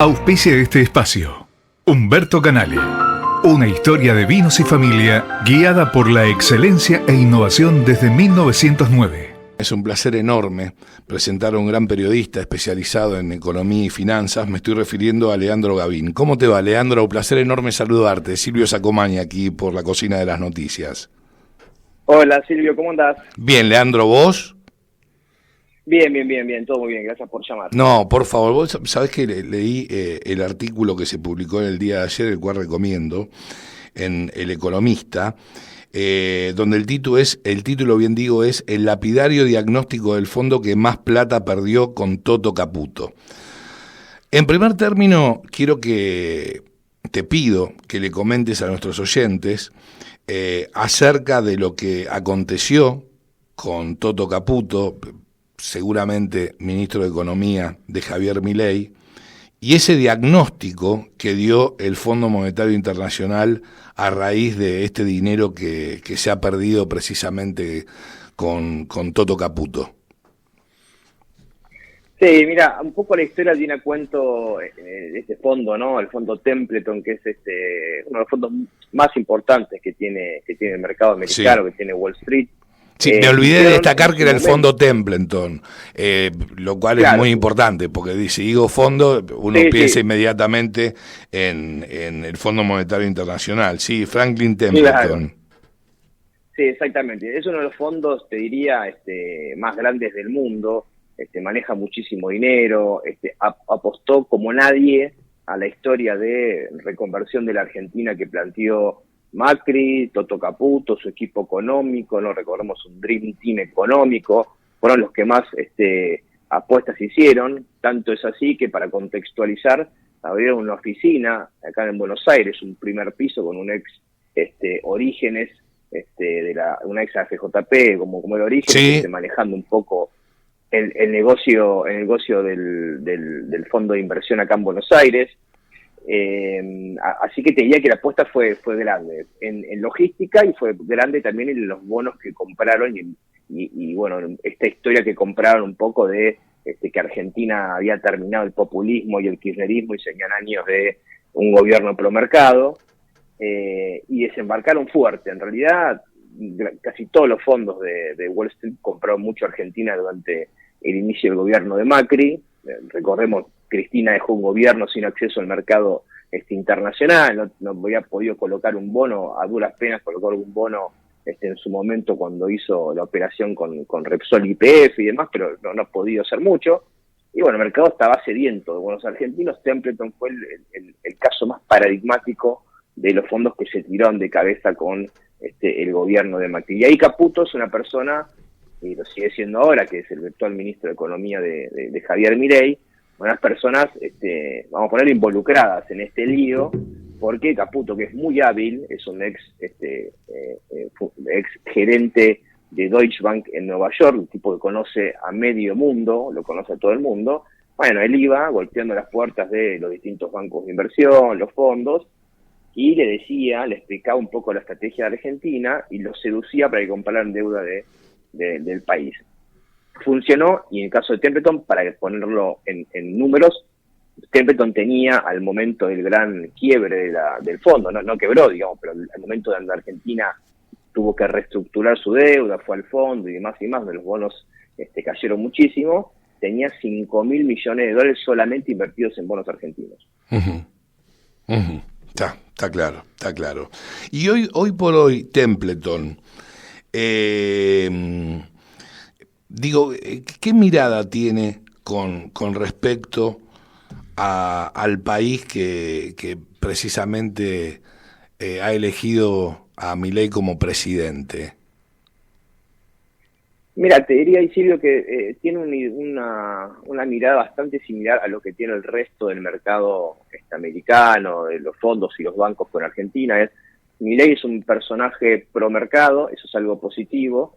Auspicia este espacio Humberto Canale, una historia de vinos y familia guiada por la excelencia e innovación desde 1909. Es un placer enorme presentar a un gran periodista especializado en economía y finanzas. Me estoy refiriendo a Leandro Gavin. ¿Cómo te va, Leandro? Un placer enorme saludarte. Silvio Sacomani aquí por la Cocina de las Noticias. Hola Silvio, ¿cómo andás? Bien, Leandro, ¿vos? Bien, todo muy bien, gracias por llamar. No, por favor, vos sabés que leí el artículo que se publicó en el día de ayer, el cual recomiendo, en El Economista, donde el título bien digo es El lapidario diagnóstico del fondo que más plata perdió con Toto Caputo. En primer término, te pido que le comentes a nuestros oyentes acerca de lo que aconteció con Toto Caputo, seguramente ministro de Economía de Javier Milei, y ese diagnóstico que dio el Fondo Monetario Internacional a raíz de este dinero que se ha perdido precisamente con Toto Caputo. Sí, mira, un poco la historia tiene a cuento de este fondo, ¿no? El fondo Templeton, que es uno de los fondos más importantes que tiene el mercado americano, sí, que tiene Wall Street. Sí, me olvidé de destacar que era el fondo Templeton, lo cual claro, es muy importante, porque si digo fondo, uno piensa inmediatamente en el Fondo Monetario Internacional, sí, Franklin Templeton. Claro. Sí, exactamente, es uno de los fondos, te diría, más grandes del mundo, maneja muchísimo dinero, apostó como nadie a la historia de reconversión de la Argentina que planteó Macri, Toto Caputo, su equipo económico, no recordemos un Dream Team económico, fueron los que más apuestas hicieron, tanto es así que para contextualizar, abrieron una oficina acá en Buenos Aires, un primer piso con un ex Orígenes, una ex AFJP como el Orígenes, sí, manejando un poco el negocio del fondo de inversión acá en Buenos Aires. Así que te diría que la apuesta fue grande en logística y fue grande también en los bonos que compraron y bueno, esta historia que compraron un poco de que Argentina había terminado el populismo y el kirchnerismo y seguían años de un gobierno promercado, y desembarcaron fuerte. En realidad casi todos los fondos de Wall Street compraron mucho Argentina durante el inicio del gobierno de Macri. Recordemos, Cristina dejó un gobierno sin acceso al mercado internacional, no había podido colocar un bono, a duras penas colocó algún bono en su momento cuando hizo la operación con Repsol YPF y demás, pero no ha podido hacer mucho. Y bueno, el mercado estaba sediento de bonos argentinos. Templeton fue el caso más paradigmático de los fondos que se tiraron de cabeza con el gobierno de Macri. Y ahí Caputo es una persona, y lo sigue siendo ahora, que es el actual ministro de Economía de Javier Milei, unas personas, vamos a poner, involucradas en este lío, porque Caputo, que es muy hábil, es un ex gerente de Deutsche Bank en Nueva York, un tipo que conoce a medio mundo, lo conoce a todo el mundo. Bueno, él iba golpeando las puertas de los distintos bancos de inversión, los fondos, y le explicaba un poco la estrategia de Argentina y los seducía para que compraran deuda del país. Funcionó, y en el caso de Templeton, para ponerlo en números, Templeton tenía al momento del gran quiebre del fondo, no quebró, digamos, pero al momento de la Argentina tuvo que reestructurar su deuda, fue al fondo y demás, donde los bonos cayeron muchísimo, tenía $5.000 millones solamente invertidos en bonos argentinos. Uh-huh. Uh-huh. Está claro. Y hoy por hoy, Templeton, ¿qué mirada tiene con respecto al país que precisamente ha elegido a Milei como presidente? Mira, te diría, Silvio, que tiene una mirada bastante similar a lo que tiene el resto del mercado americano, de los fondos y los bancos con Argentina. Milei es un personaje pro mercado, eso es algo positivo.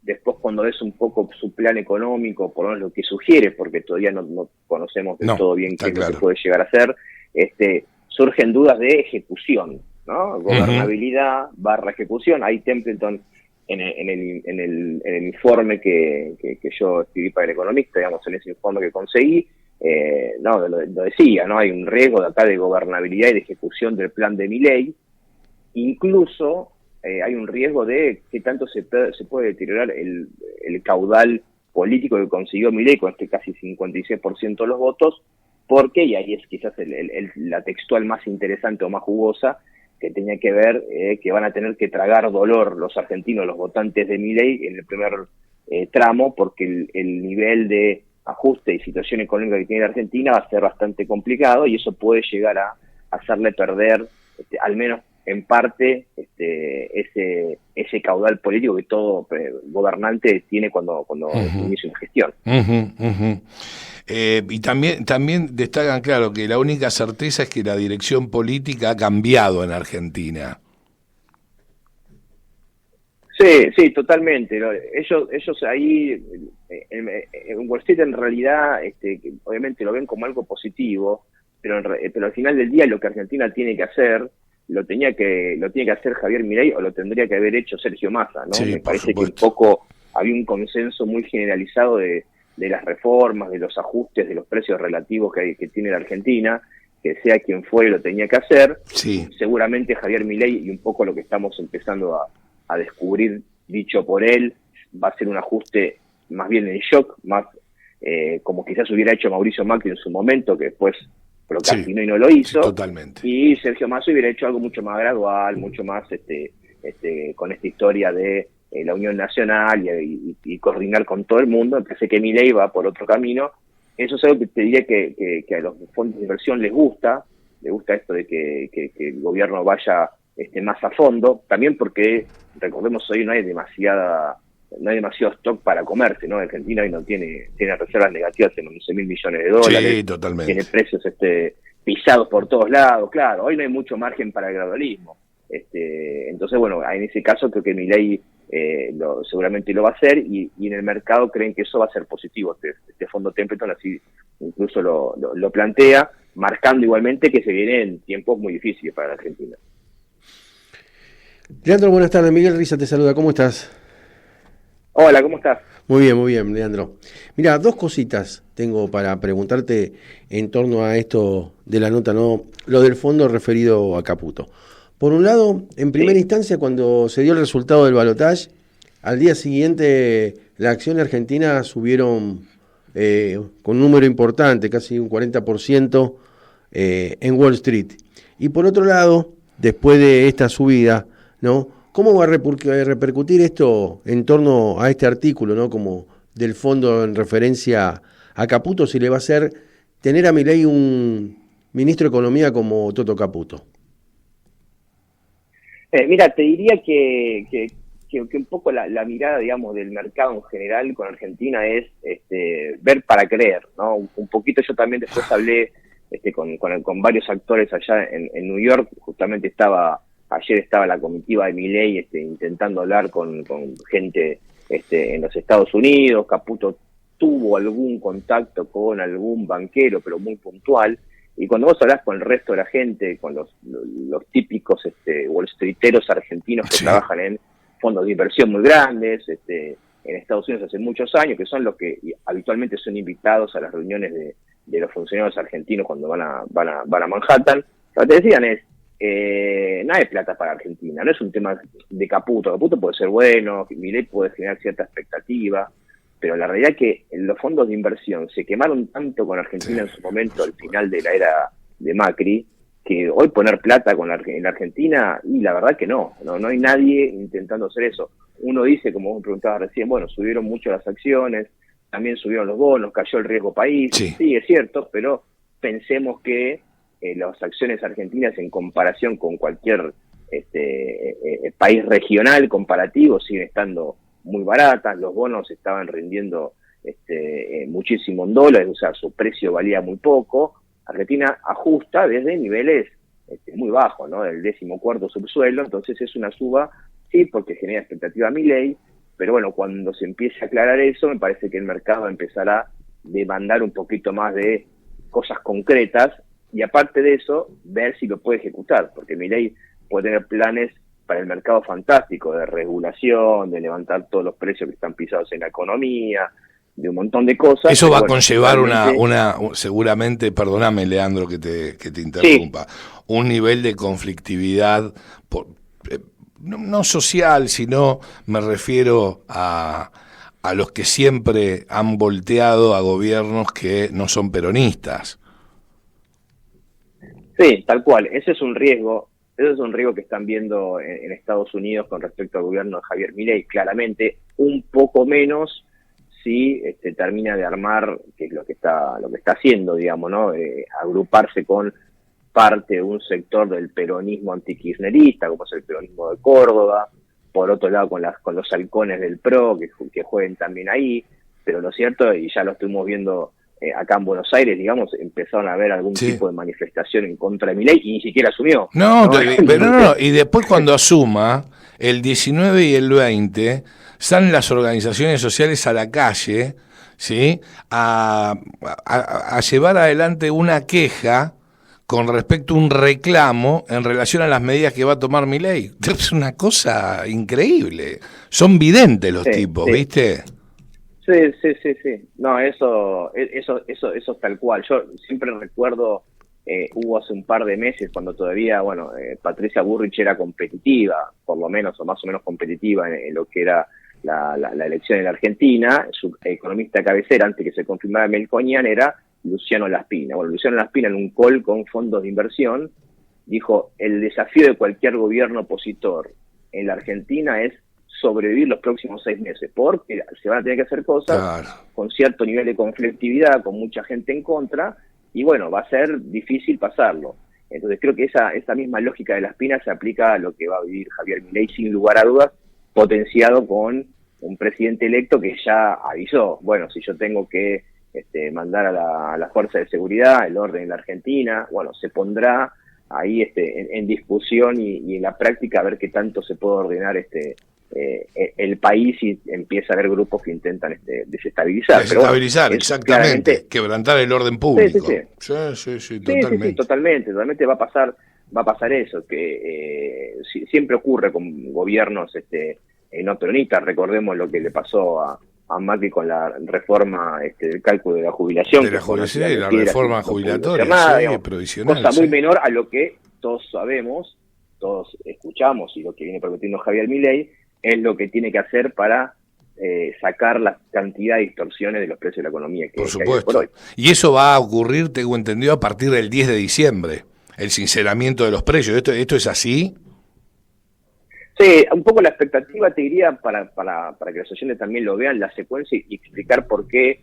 Después, cuando ves un poco su plan económico, por lo menos lo que sugiere, porque todavía no conocemos del todo bien qué es lo que puede llegar a ser, surgen dudas de ejecución, ¿no? Gobernabilidad / ejecución. Ahí Templeton, en el informe que yo escribí para El Economista, digamos, en ese informe que conseguí, no, lo decía, ¿no? Hay un riesgo de acá de gobernabilidad y de ejecución del plan de Milei. Incluso hay un riesgo de que tanto se puede deteriorar el caudal político que consiguió Milei con este casi 56% de los votos, porque, y ahí es quizás la textual más interesante o más jugosa, que tenía que ver que van a tener que tragar dolor los argentinos, los votantes de Milei en el primer tramo, porque el nivel de ajuste y situación económica que tiene la Argentina va a ser bastante complicado y eso puede llegar a hacerle perder, al menos en parte, ese caudal político que todo gobernante tiene cuando inicia una gestión. Y también destacan, claro, que la única certeza es que la dirección política ha cambiado en Argentina. Sí, totalmente. Ellos ahí, en Wall Street en realidad, obviamente lo ven como algo positivo, pero al final del día lo que Argentina tiene que hacer, lo tiene que hacer Javier Milei o lo tendría que haber hecho Sergio Massa, ¿no? Sí, me parece que supuesto. un poco había un consenso muy generalizado de las reformas, de los ajustes, de los precios relativos que tiene la Argentina, que sea quien fuere lo tenía que hacer. Sí. Seguramente Javier Milei, y un poco lo que estamos empezando a descubrir, dicho por él, va a ser un ajuste más bien en shock, más como quizás hubiera hecho Mauricio Macri en su momento, que después procrastinó y no lo hizo. Sí, totalmente. Y Sergio Massa hubiera hecho algo mucho más gradual, mucho más con esta historia de la Unión Nacional y coordinar con todo el mundo. Me parece que Milei va por otro camino. Eso es algo que te diría que a los fondos de inversión les gusta esto de que el gobierno vaya más a fondo, también porque, recordemos, hoy no hay demasiado stock para comerse, ¿no? Argentina hoy no tiene reservas negativas en 11.000 millones de dólares. Sí, totalmente. Tiene precios pisados por todos lados, claro, hoy no hay mucho margen para el gradualismo. Entonces, bueno, en ese caso creo que Milei seguramente lo va a hacer y en el mercado creen que eso va a ser positivo. Este fondo Templeton así incluso lo plantea, marcando igualmente que se vienen tiempos muy difíciles para la Argentina. Leandro, buenas tardes. Miguel Risa te saluda. ¿Cómo estás? Hola, ¿cómo estás? Muy bien, Leandro. Mira, dos cositas tengo para preguntarte en torno a esto de la nota, ¿no? Lo del fondo referido a Caputo. Por un lado, en primera instancia, cuando se dio el resultado del balotaje, al día siguiente las acciones argentinas subieron con un número importante, casi un 40% en Wall Street. Y por otro lado, después de esta subida, ¿no? ¿Cómo va a repercutir esto en torno a este artículo, ¿no? Como del fondo en referencia a Caputo, si le va a hacer tener a Milei un ministro de Economía como Toto Caputo? Mira, te diría que un poco la mirada, digamos, del mercado en general con Argentina es ver para creer, ¿no? Un poquito yo también después hablé con varios actores allá en New York, justamente ayer estaba la comitiva de Milei intentando hablar con gente en los Estados Unidos. Caputo tuvo algún contacto con algún banquero, pero muy puntual. Y cuando vos hablás con el resto de la gente, con los típicos Wall Streeteros argentinos que trabajan en fondos de inversión muy grandes, en Estados Unidos hace muchos años, que son los que habitualmente son invitados a las reuniones de los funcionarios argentinos cuando van a Manhattan, lo que te decían es, no hay plata para Argentina, no es un tema de Caputo. Caputo puede ser bueno, Milei puede generar cierta expectativa, pero la realidad es que los fondos de inversión se quemaron tanto con Argentina en su momento, al final de la era de Macri, que hoy poner plata en la Argentina, y la verdad que no hay nadie intentando hacer eso. Uno dice, como vos me preguntabas recién, bueno, subieron mucho las acciones, también subieron los bonos, cayó el riesgo país, sí es cierto, pero pensemos que las acciones argentinas en comparación con cualquier país regional comparativo siguen estando muy baratas, los bonos estaban rindiendo muchísimo en dólares, o sea, su precio valía muy poco. Argentina ajusta desde niveles muy bajos, ¿no? Del 14º subsuelo, entonces es una suba, sí, porque genera expectativa a Milei, pero bueno, cuando se empiece a aclarar eso, me parece que el mercado empezará a demandar un poquito más de cosas concretas, y aparte de eso, ver si lo puede ejecutar, porque Milei puede tener planes para el mercado fantástico de regulación, de levantar todos los precios que están pisados en la economía, de un montón de cosas. Eso va a bueno, conllevar realmente, seguramente, perdóname Leandro que te interrumpa, un nivel de conflictividad, no social, sino me refiero a los que siempre han volteado a gobiernos que no son peronistas. sí, tal cual, ese es un riesgo que están viendo en Estados Unidos con respecto al gobierno de Javier Milei, claramente, un poco menos si termina de armar, que es lo que está haciendo, digamos, ¿no? Agruparse con parte de un sector del peronismo antikirchnerista, como es el peronismo de Córdoba, por otro lado con los halcones del PRO, que jueguen también ahí, pero lo cierto, y ya lo estuvimos viendo acá en Buenos Aires, digamos, empezaron a haber algún tipo de manifestación en contra de Milei y ni siquiera asumió. No, y después cuando asuma, el 19 y el 20, salen las organizaciones sociales a la calle, ¿sí? A llevar adelante una queja con respecto a un reclamo en relación a las medidas que va a tomar Milei. Es una cosa increíble. Son videntes los tipos, ¿viste? Sí. No, eso es tal cual. Yo siempre recuerdo, hubo hace un par de meses cuando todavía, Patricia Bullrich era competitiva, por lo menos, o más o menos competitiva en lo que era la elección en la Argentina. Su economista cabecera, antes que se confirmara Melconian, era Luciano Laspina. Bueno, Luciano Laspina, en un call con fondos de inversión, dijo: el desafío de cualquier gobierno opositor en la Argentina es sobrevivir los próximos 6 meses, porque se van a tener que hacer cosas con cierto nivel de conflictividad, con mucha gente en contra, y bueno, va a ser difícil pasarlo. Entonces creo que esa misma lógica de Laspina se aplica a lo que va a vivir Javier Milei, sin lugar a dudas, potenciado con un presidente electo que ya avisó: bueno, si yo tengo que mandar a la fuerza de seguridad, el orden en la Argentina, bueno, se pondrá ahí en discusión y en la práctica a ver qué tanto se puede ordenar el país, y empieza a haber grupos que intentan desestabilizar. Desestabilizar, pero, exactamente, quebrantar el orden público. Sí, totalmente. Sí, totalmente va a pasar eso, que siempre ocurre con gobiernos no peronistas. Recordemos lo que le pasó a Macri con la reforma del cálculo de la jubilación. La reforma jubilatoria, provisional. Cosa muy menor a lo que todos sabemos, todos escuchamos, y lo que viene prometiendo Javier Milei es lo que tiene que hacer para sacar la cantidad de distorsiones de los precios de la economía que por supuesto. Por hoy. Y eso va a ocurrir, tengo entendido, a partir del 10 de diciembre, el sinceramiento de los precios. ¿Esto es así? Sí, un poco la expectativa, te diría, para que los oyentes también lo vean, la secuencia, y explicar por qué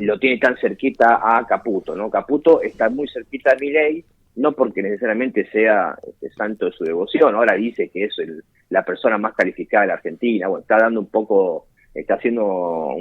lo tiene tan cerquita a Caputo, ¿no? Caputo está muy cerquita a Milei, no porque necesariamente sea santo de su devoción. Ahora dice que es la persona más calificada de la Argentina. Bueno, está haciendo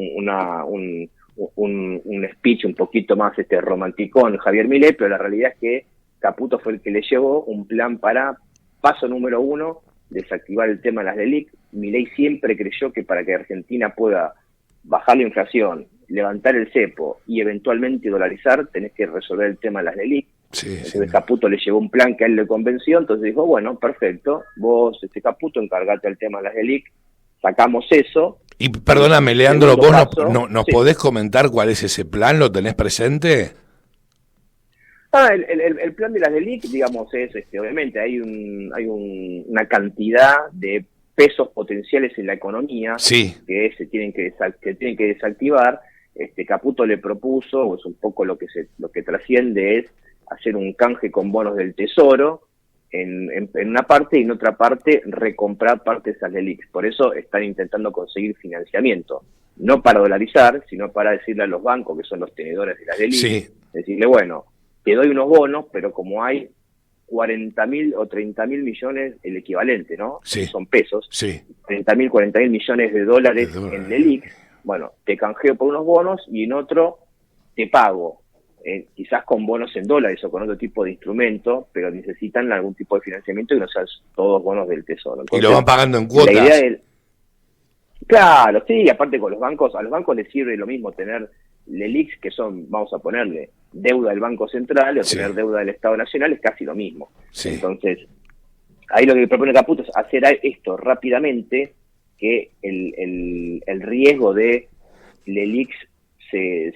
un speech un poquito más romanticón Javier Milei, pero la realidad es que Caputo fue el que le llevó un plan para, paso número 1, desactivar el tema de las LELIQ. Milei siempre creyó que para que Argentina pueda bajar la inflación, levantar el cepo y eventualmente dolarizar, tenés que resolver el tema de las LELIQ. Entonces Caputo le llevó un plan que a él le convenció, entonces dijo: bueno, perfecto, vos, Caputo, encargate del tema de las LELIQ, sacamos eso. Y perdóname, Leandro, vos nos podés comentar cuál es ese plan, ¿lo tenés presente? El plan de las LELIQ, digamos, es obviamente hay una cantidad de pesos potenciales en la economía que se tienen que desactivar. Caputo le propuso, pues un poco lo que trasciende es hacer un canje con bonos del Tesoro en una parte, y en otra parte recomprar parte de esas LELIQ. Por eso están intentando conseguir financiamiento, no para dolarizar, sino para decirle a los bancos, que son los tenedores de las LELIQ, decirle: bueno, te doy unos bonos, pero como hay 40.000 o 30.000 millones, el equivalente, ¿no? Son pesos, 30.000, 40.000 millones de dólares en LELIQ, bueno, te canjeo por unos bonos y en otro te pago, quizás con bonos en dólares o con otro tipo de instrumento, pero necesitan algún tipo de financiamiento y no sean todos bonos del Tesoro. Entonces, y lo van pagando en cuotas. La idea claro, sí, aparte a los bancos les sirve lo mismo tener LELIQ, que son, vamos a ponerle, deuda del Banco Central, o tener deuda del Estado Nacional, es casi lo mismo. Entonces, ahí lo que propone Caputo es hacer esto rápidamente, que el riesgo de LELIQ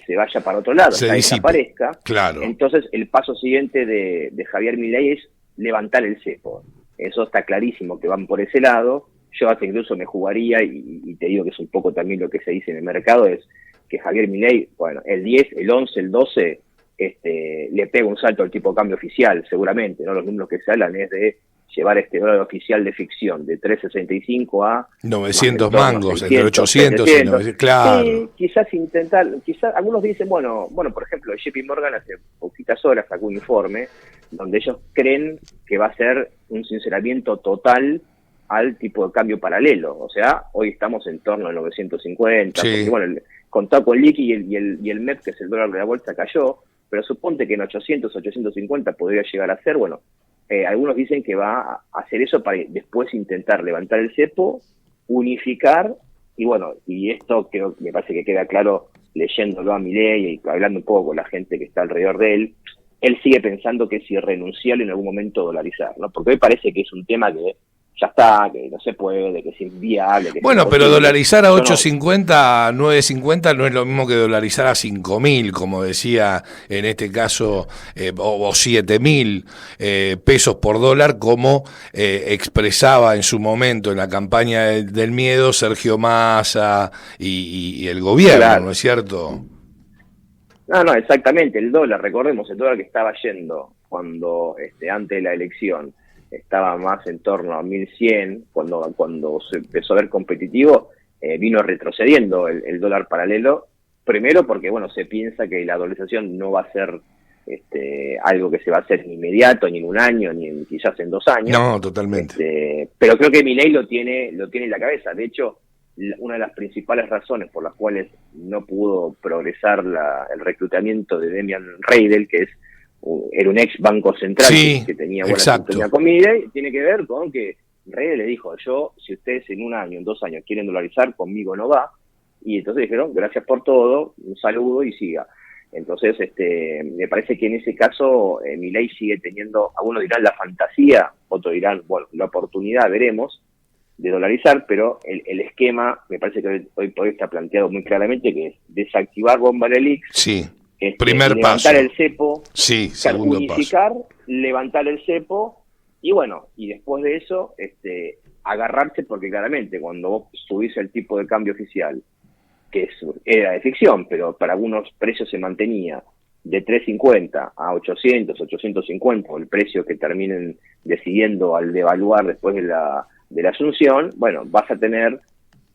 se vaya para otro lado, se desaparezca. Claro. Entonces el paso siguiente de Javier Milei es levantar el cepo. Eso está clarísimo que van por ese lado. Yo hasta incluso me jugaría, y te digo que es un poco también lo que se dice en el mercado, es que Javier Milei, bueno, el 10, el 11, el 12, le pega un salto al tipo de cambio oficial, seguramente, ¿no? Los números que se hablan es de llevar este dólar oficial de ficción de 3.65 a 900 mangos, entre 800 y 900, claro. Sí, quizás intentar, algunos dicen, bueno, por ejemplo, JP Morgan hace poquitas horas sacó un informe donde ellos creen que va a ser un sinceramiento total al tipo de cambio paralelo, o sea, hoy estamos en torno a 950, sí. Porque bueno, contado con liqui y el MEP, que es el dólar de la bolsa, cayó, pero suponte que en 800, 850 podría llegar a ser, bueno, algunos dicen que va a hacer eso para después intentar levantar el cepo, unificar, y bueno, y esto creo que me parece que queda claro leyéndolo a Milei y hablando un poco con la gente que está alrededor de él sigue pensando que es irrenunciable en algún momento dolarizar, ¿no? Porque hoy parece que es un tema que ya está, que no se puede, que es inviable. Que bueno, es pero dolarizar a 8.50, no. 9.50 no es lo mismo que dolarizar a 5.000, como decía en este caso, o 7.000 pesos por dólar, como expresaba en su momento en la campaña del miedo Sergio Massa y el gobierno, claro. ¿No es cierto? No, exactamente, el dólar, recordemos, el dólar que estaba yendo cuando antes de la elección estaba más en torno a 1.100, cuando se empezó a ver competitivo, vino retrocediendo el dólar paralelo, primero porque, bueno, se piensa que la dolarización no va a ser algo que se va a hacer ni inmediato, ni en un año, ni quizás en 2 años. No, totalmente. Pero creo que Milei lo tiene en la cabeza. De hecho, una de las principales razones por las cuales no pudo progresar el reclutamiento de Damian Reidel, que era un ex banco central, sí, que tenía buena sintonía con Milei, tiene que ver con que Reidel le dijo, si ustedes en un año, en 2 años quieren dolarizar, conmigo no va, y entonces dijeron, gracias por todo, un saludo y siga. Entonces, me parece que en ese caso Milei sigue teniendo, algunos dirán la fantasía, otros dirán, bueno, la oportunidad, veremos, de dolarizar, pero el esquema, me parece que hoy por hoy está planteado muy claramente, que es desactivar Bomba Leaks, sí. Primer levantar paso. el cepo, sí, segundo unificar, paso. Levantar el cepo, y bueno, y después de eso, agarrarse, porque claramente cuando vos subís el tipo de cambio oficial, que era de ficción, pero para algunos precios se mantenía de 350 a 800, 850, o el precio que terminen decidiendo al devaluar después de la asunción, bueno, vas a tener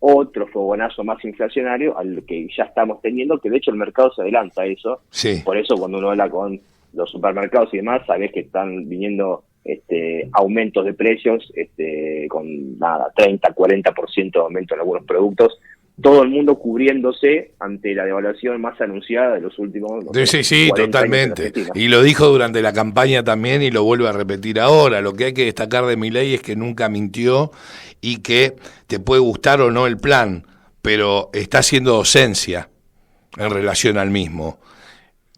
otro fogonazo más inflacionario al que ya estamos teniendo, que de hecho el mercado se adelanta a eso. Sí. Por eso cuando uno habla con los supermercados y demás, sabés que están viniendo aumentos de precios con 30, 40% de aumento en algunos productos. Todo el mundo cubriéndose ante la devaluación más anunciada de los últimos... Sí, totalmente. Y lo dijo durante la campaña también y lo vuelve a repetir ahora. Lo que hay que destacar de Milei es que nunca mintió y que te puede gustar o no el plan, pero está haciendo docencia en relación al mismo.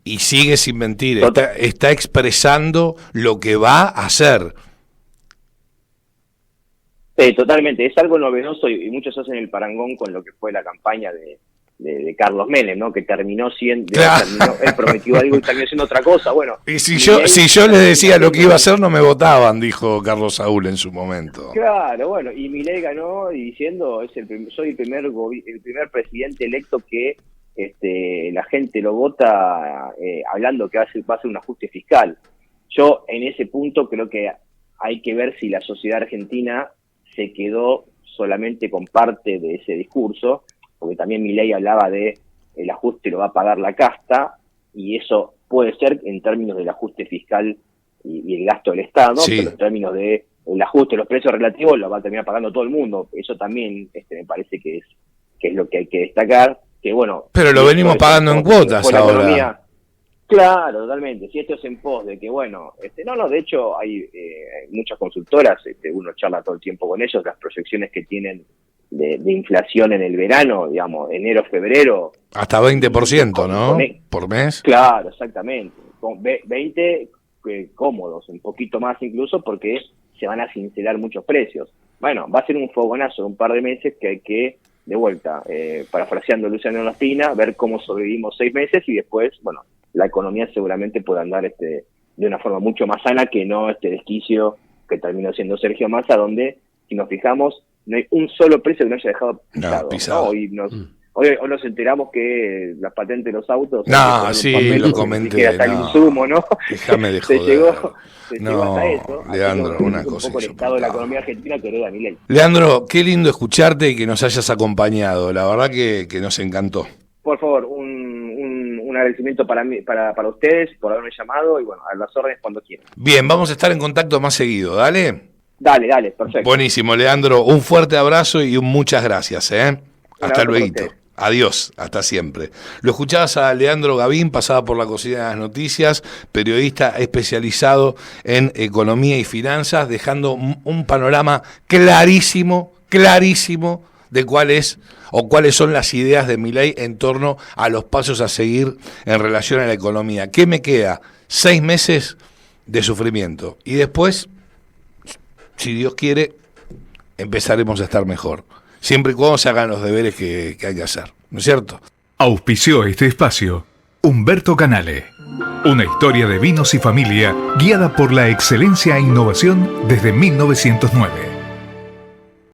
Y sigue sin mentir, está expresando lo que va a hacer. Totalmente, es algo novedoso y muchos hacen el parangón con lo que fue la campaña de Carlos Menem, ¿no? Que terminó siendo, claro. Él prometió algo y terminó siendo otra cosa, bueno. Y si yo les decía lo que iba a hacer, no me votaban, dijo Carlos Saúl en su momento. Claro, bueno, y Milei ganó diciendo, soy el primer presidente electo que la gente lo vota hablando que va a ser un ajuste fiscal. Yo en ese punto creo que hay que ver si la sociedad argentina se quedó solamente con parte de ese discurso, porque también Milei hablaba de el ajuste lo va a pagar la casta, y eso puede ser en términos del ajuste fiscal y el gasto del Estado, sí. Pero en términos de el ajuste de los precios relativos lo va a terminar pagando todo el mundo. Eso también me parece que es lo que hay que destacar, que bueno... Pero lo venimos pagando en cuotas ahora. Economía, claro, totalmente. Si esto es en pos de que, bueno, de hecho hay muchas consultoras, uno charla todo el tiempo con ellos, las proyecciones que tienen de inflación en el verano, digamos, enero, febrero. Hasta 20%, ¿no? Por mes. Claro, exactamente. Con 20 cómodos, un poquito más incluso, porque se van a cincelar muchos precios. Bueno, va a ser un fogonazo de un par de meses que hay que de vuelta, parafraseando a Luciano Laspina, ver cómo sobrevivimos 6 meses y después, bueno, la economía seguramente puede andar de una forma mucho más sana que no este desquicio que terminó siendo Sergio Massa, donde, si nos fijamos, no hay un solo precio que no haya dejado pisado. ¿No? Hoy nos enteramos que las patentes de los autos... sí, lo comenté. Hasta el insumo, ¿no? Déjame de joder. Se llegó hasta eso. Leandro, una un cosa poco el estado de la economía argentina que hereda Milei. Leandro, qué lindo escucharte y que nos hayas acompañado. La verdad que nos encantó. Por favor, un agradecimiento para mí, para ustedes por haberme llamado y bueno, a las órdenes cuando quieran. Bien, vamos a estar en contacto más seguido, ¿dale? Dale, perfecto. Buenísimo, Leandro. Un fuerte abrazo y muchas gracias, Hasta luego. Adiós, hasta siempre. Lo escuchabas a Leandro Gavín, pasaba por la cocina de las noticias, periodista especializado en economía y finanzas, dejando un panorama clarísimo de cuáles son las ideas de Milei en torno a los pasos a seguir en relación a la economía. ¿Qué me queda? 6 meses de sufrimiento. Y después, si Dios quiere, empezaremos a estar mejor. Siempre y cuando se hagan los deberes que hay que hacer, ¿no es cierto? Auspició este espacio Humberto Canale. Una historia de vinos y familia guiada por la excelencia e innovación desde 1909.